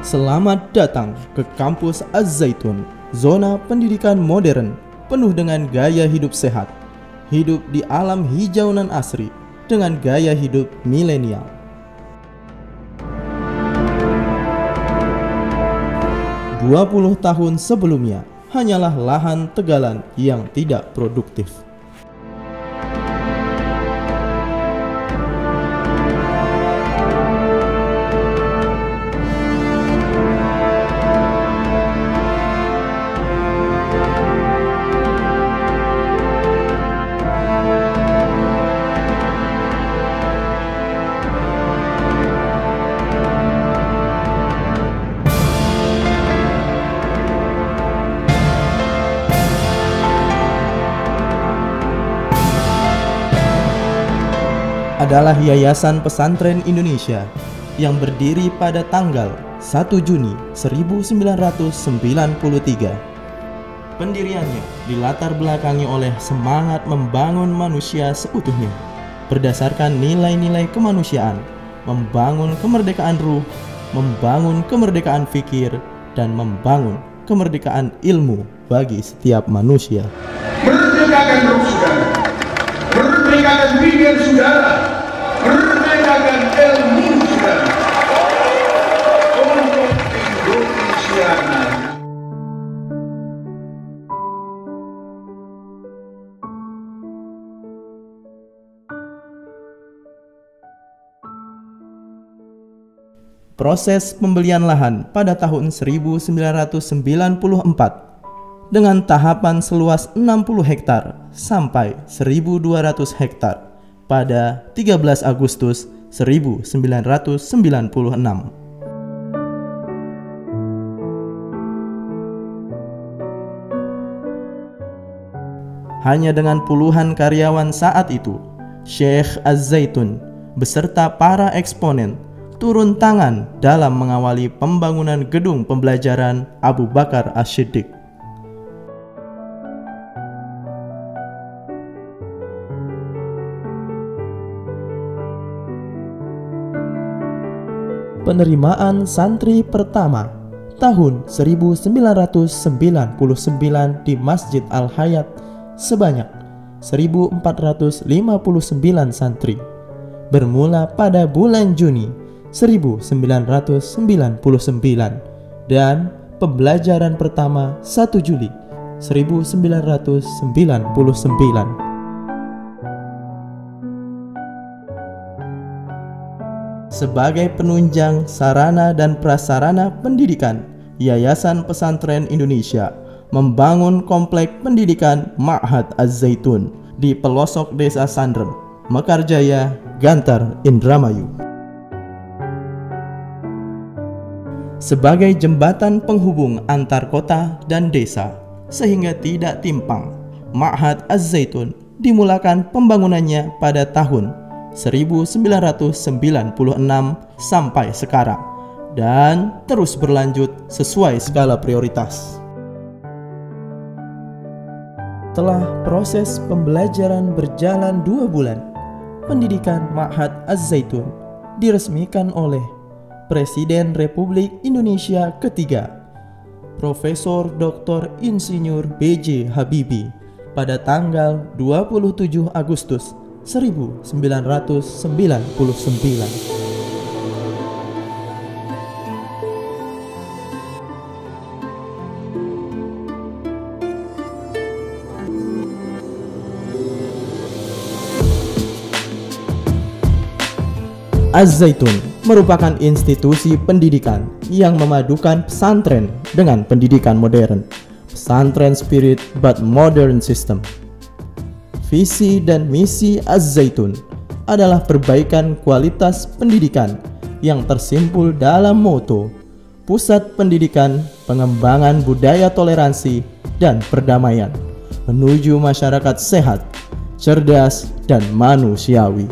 Selamat datang ke kampus Az-Zaitun, zona pendidikan modern, penuh dengan gaya hidup sehat. Hidup di alam hijau nan asri, dengan gaya hidup milenial. "20 tahun sebelumnya, hanyalah lahan tegalan yang tidak produktif. Adalah Yayasan Pesantren Indonesia yang berdiri pada tanggal 1 Juni 1993. Pendiriannya dilatar belakangi oleh semangat membangun manusia seutuhnya berdasarkan nilai-nilai kemanusiaan, membangun kemerdekaan ruh, membangun kemerdekaan fikir, dan membangun kemerdekaan ilmu bagi setiap manusia. Merdekakan ruh saudara, merdekakan pikir saudara, merdekakan ilmu saudara untuk Indonesia. Proses pembelian lahan pada tahun 1994 dengan tahapan seluas 60 hektar sampai 1.200 hektar pada 13 Agustus 1996. Hanya dengan puluhan karyawan saat itu, Syekh Az-Zaitun beserta para eksponen turun tangan dalam mengawali pembangunan gedung pembelajaran Abu Bakar As-Siddiq. Penerimaan santri pertama tahun 1999 di Masjid Al-Hayat sebanyak 1.459 santri bermula pada bulan Juni 1999 dan pembelajaran pertama 1 Juli 1999. Sebagai penunjang sarana dan prasarana pendidikan, Yayasan Pesantren Indonesia membangun komplek pendidikan Ma'had Az-Zaitun di pelosok Desa Sandrem, Mekarjaya, Gantar, Indramayu. Sebagai jembatan penghubung antar kota dan desa sehingga tidak timpang, Ma'had Az-Zaitun dimulakan pembangunannya pada tahun 1996 sampai sekarang dan terus berlanjut sesuai skala prioritas. Setelah proses pembelajaran berjalan 2 bulan, pendidikan Ma'had Az-Zaitun diresmikan oleh Presiden Republik Indonesia ketiga, Profesor Dr. Insinyur B.J. Habibie pada tanggal 27 Agustus 1999. Az-Zaitun merupakan institusi pendidikan yang memadukan pesantren dengan pendidikan modern. Pesantren spirit but modern system. Visi dan misi Az-Zaitun adalah perbaikan kualitas pendidikan yang tersimpul dalam moto Pusat Pendidikan Pengembangan Budaya Toleransi dan Perdamaian menuju masyarakat sehat, cerdas, dan manusiawi.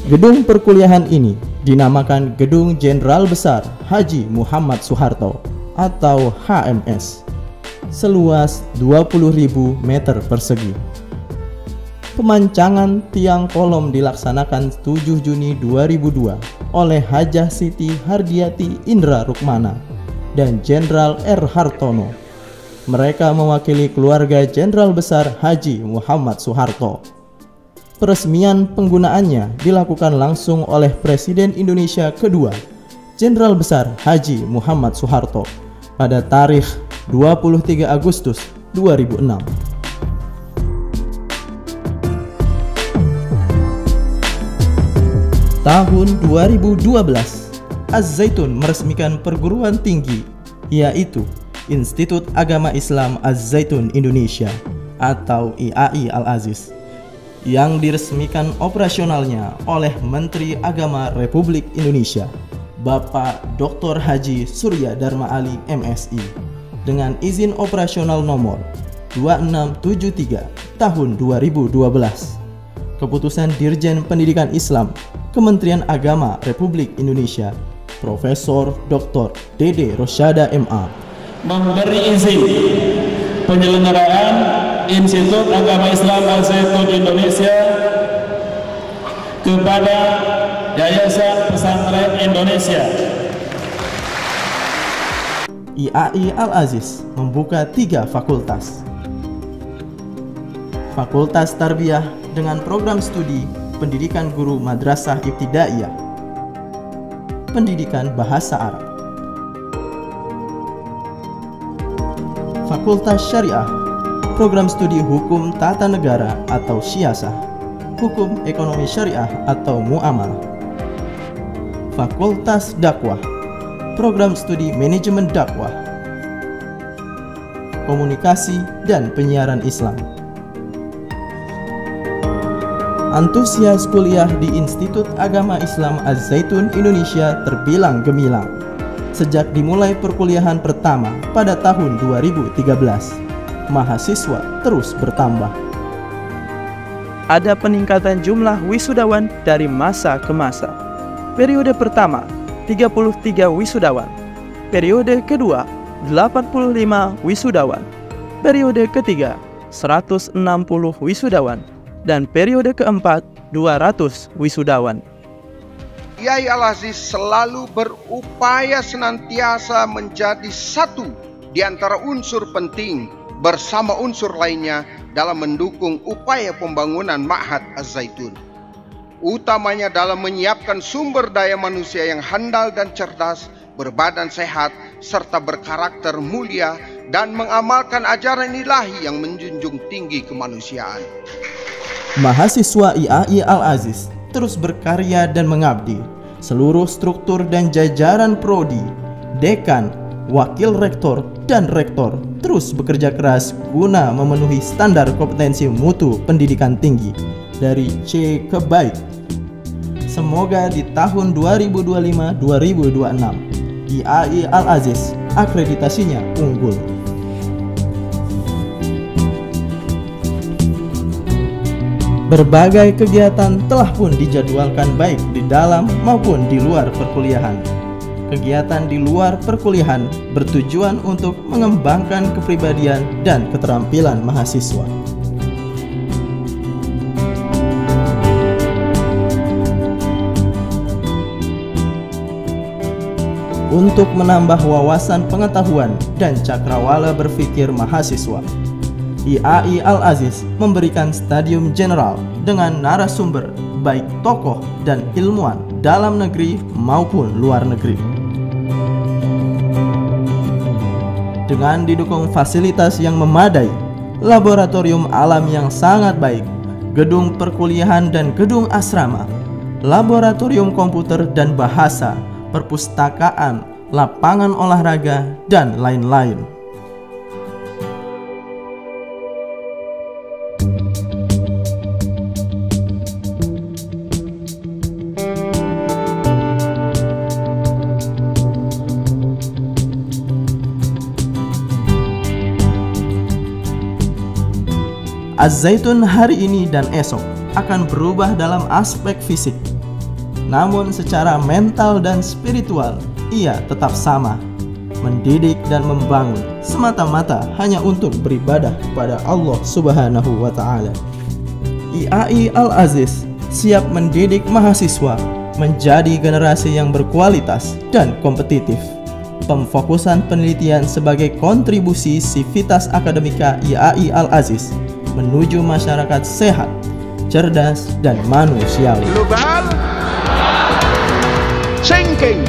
Gedung perkuliahan ini dinamakan Gedung Jenderal Besar Haji Muhammad Soeharto atau HMS, seluas 20.000 meter persegi. Pemancangan tiang kolom dilaksanakan 7 Juni 2002 oleh Hajah Siti Hardiati Indra Rukmana dan Jenderal R. Hartono. Mereka mewakili keluarga Jenderal Besar Haji Muhammad Soeharto. Peresmian penggunaannya dilakukan langsung oleh Presiden Indonesia kedua, Jenderal Besar Haji Muhammad Soeharto, pada tarikh 23 Agustus 2006. Tahun 2012, Az-Zaitun meresmikan perguruan tinggi, yaitu Institut Agama Islam Az-Zaitun Indonesia atau IAI Al-Aziz, yang diresmikan operasionalnya oleh Menteri Agama Republik Indonesia, Bapak Dr. Haji Surya Dharma Ali MSI, dengan izin operasional nomor 2673 tahun 2012. Keputusan Dirjen Pendidikan Islam Kementerian Agama Republik Indonesia Profesor Dr. Dede Rosyada MA memberi izin penyelenggaraan Institut Agama Islam Az-Zaitun Indonesia kepada Yayasan Pesantren Indonesia. IAI Al-Aziz membuka 3 fakultas. Fakultas Tarbiyah dengan program studi Pendidikan Guru Madrasah Ibtidaiyah, Pendidikan Bahasa Arab. Fakultas Syariah, program studi Hukum Tata Negara atau Syiyasah, Hukum Ekonomi Syariah atau Muamalah. Fakultas Dakwah, program studi Manajemen Dakwah, Komunikasi dan Penyiaran Islam. Antusias kuliah di Institut Agama Islam Az-Zaitun Indonesia terbilang gemilang sejak dimulai perkuliahan pertama pada tahun 2013. Mahasiswa terus bertambah. Ada peningkatan jumlah wisudawan dari masa ke masa. Periode pertama 33 wisudawan, periode kedua 85 wisudawan, periode ketiga 160 wisudawan, dan periode keempat 200 wisudawan. IAI Al-Aziz selalu berupaya senantiasa menjadi satu di antara unsur penting bersama unsur lainnya dalam mendukung upaya pembangunan Ma'had Az-Zaitun, utamanya dalam menyiapkan sumber daya manusia yang handal dan cerdas, berbadan sehat, serta berkarakter mulia, dan mengamalkan ajaran ilahi yang menjunjung tinggi kemanusiaan. Mahasiswa IAI Al-Aziz terus berkarya dan mengabdi. Seluruh struktur dan jajaran prodi, dekan, wakil rektor, dan rektor terus bekerja keras guna memenuhi standar kompetensi mutu pendidikan tinggi dari C ke baik. Semoga di tahun 2025-2026 IAI Al-Aziz akreditasinya unggul. Berbagai kegiatan telah pun dijadwalkan baik di dalam maupun di luar perkuliahan. Kegiatan di luar perkuliahan bertujuan untuk mengembangkan kepribadian dan keterampilan mahasiswa. Untuk menambah wawasan pengetahuan dan cakrawala berpikir mahasiswa, IAI Al-Aziz memberikan stadium general dengan narasumber baik tokoh dan ilmuwan dalam negeri maupun luar negeri. Dengan didukung fasilitas yang memadai, laboratorium alam yang sangat baik, gedung perkuliahan dan gedung asrama, laboratorium komputer dan bahasa, perpustakaan, lapangan olahraga, dan lain-lain. Az-Zaitun hari ini dan esok akan berubah dalam aspek fisik. Namun secara mental dan spiritual, ia tetap sama. Mendidik dan membangun semata-mata hanya untuk beribadah kepada Allah Subhanahu wa Ta'ala. IAI Al-Aziz siap mendidik mahasiswa menjadi generasi yang berkualitas dan kompetitif. Pemfokusan penelitian sebagai kontribusi Sivitas Akademika IAI Al-Aziz menuju masyarakat sehat, cerdas, dan manusiawi. Global thinking,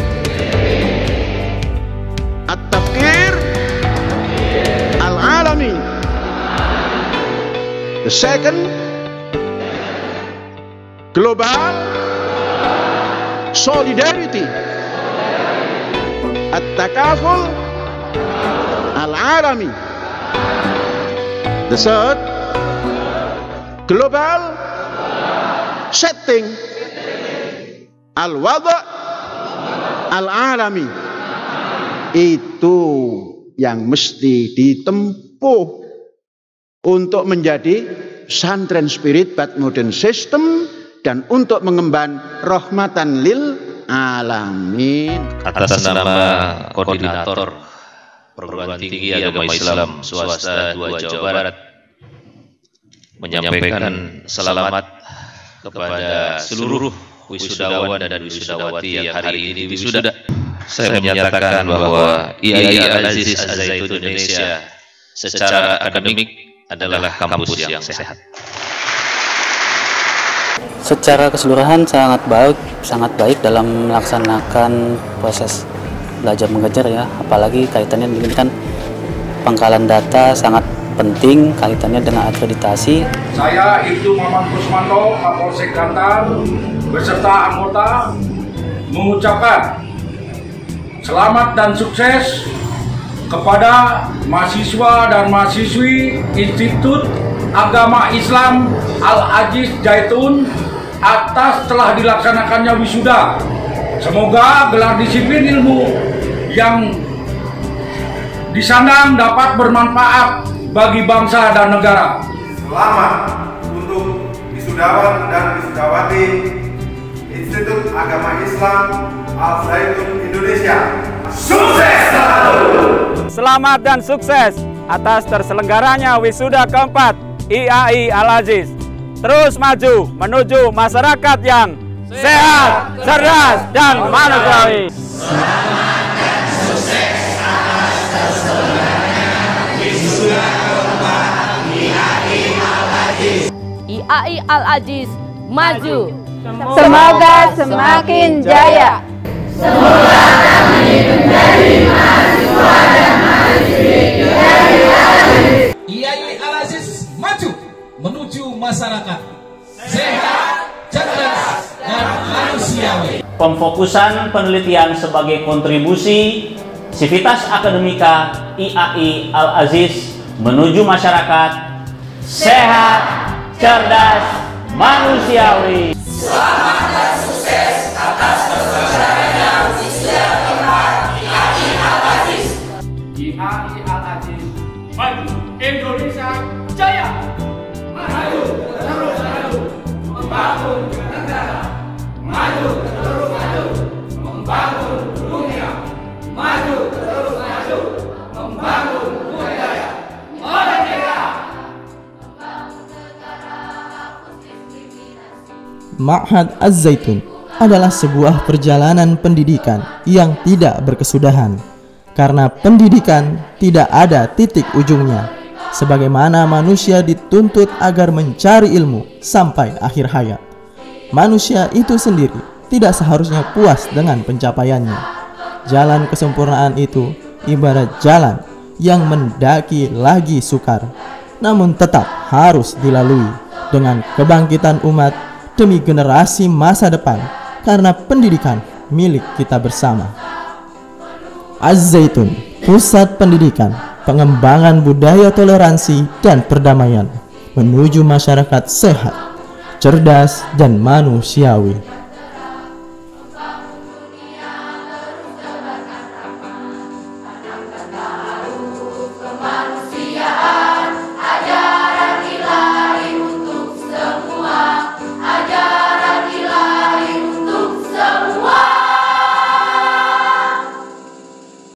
at-tafkir al-alami. The second, global solidarity, at-takaful al-alami. The third, global setting al-wada' al-alami. Itu yang mesti ditempuh untuk menjadi santren spirit but modern system dan untuk mengemban rahmatan lil alamin. Atas nama Koordinator Perguruan Tinggi Agama Islam Swasta 2 Jawa Barat, menyampaikan selamat kepada seluruh wisudawan dan wisudawati yang hari ini wisuda. Saya menyatakan bahwa IAI Al-Aziz Az-Zaitun Indonesia secara akademik adalah kampus yang sehat. Secara keseluruhan sangat baik dalam melaksanakan proses belajar mengajar ya, apalagi kaitannya ini kan pengkalan data sangat penting kaitannya dengan akreditasi. Saya Ibtu Muhammad Kusmanto, Kapolsek Gantar beserta anggota mengucapkan selamat dan sukses kepada mahasiswa dan mahasiswi Institut Agama Islam Al-Aziz Zaitun atas telah dilaksanakannya wisuda. Semoga gelar disiplin ilmu yang disandang dapat bermanfaat bagi bangsa dan negara. Selamat untuk wisudawan dan wisudawati Institut Agama Islam Al-Zaitun Indonesia. Sukses selalu! Selamat dan sukses atas terselenggaranya wisuda keempat IAI Al-Aziz. Terus maju menuju masyarakat yang sehat, cerdas, dan manusiawi. Selamat dan sukses atas terselenggaranya wisuda keempat IAI Al-Aziz. IAI Al-Aziz maju. Semoga semakin jaya. Semoga kami menjadi mahasiswa dan mahasiswi IAI Al-Aziz. IAI Al-Aziz maju menuju masyarakat sehat, cerdas, dan manusiawi. Pemfokusan penelitian sebagai kontribusi Sivitas Akademika IAI Al-Aziz menuju masyarakat sehat, cerdas, manusiawi. Selamat dan sukses atas terselenggaranya wisuda keempat IAI Al-Aziz. IAI Al-Aziz maju, Indonesia jaya. Maju terus maju, membangun negara. Maju terus maju, membangun dunia. Maju terus maju, membangun budaya. Merdeka! Ma'had Az-Zaitun adalah sebuah perjalanan pendidikan yang tidak berkesudahan, karena pendidikan tidak ada titik ujungnya. Sebagaimana manusia dituntut agar mencari ilmu sampai akhir hayat, manusia itu sendiri tidak seharusnya puas dengan pencapaiannya. Jalan kesempurnaan itu ibarat jalan yang mendaki lagi sukar, namun tetap harus dilalui dengan kebangkitan umat demi generasi masa depan, karena pendidikan milik kita bersama. Az-Zaitun, pusat pendidikan, pengembangan budaya toleransi dan perdamaian menuju masyarakat sehat, cerdas, dan manusiawi.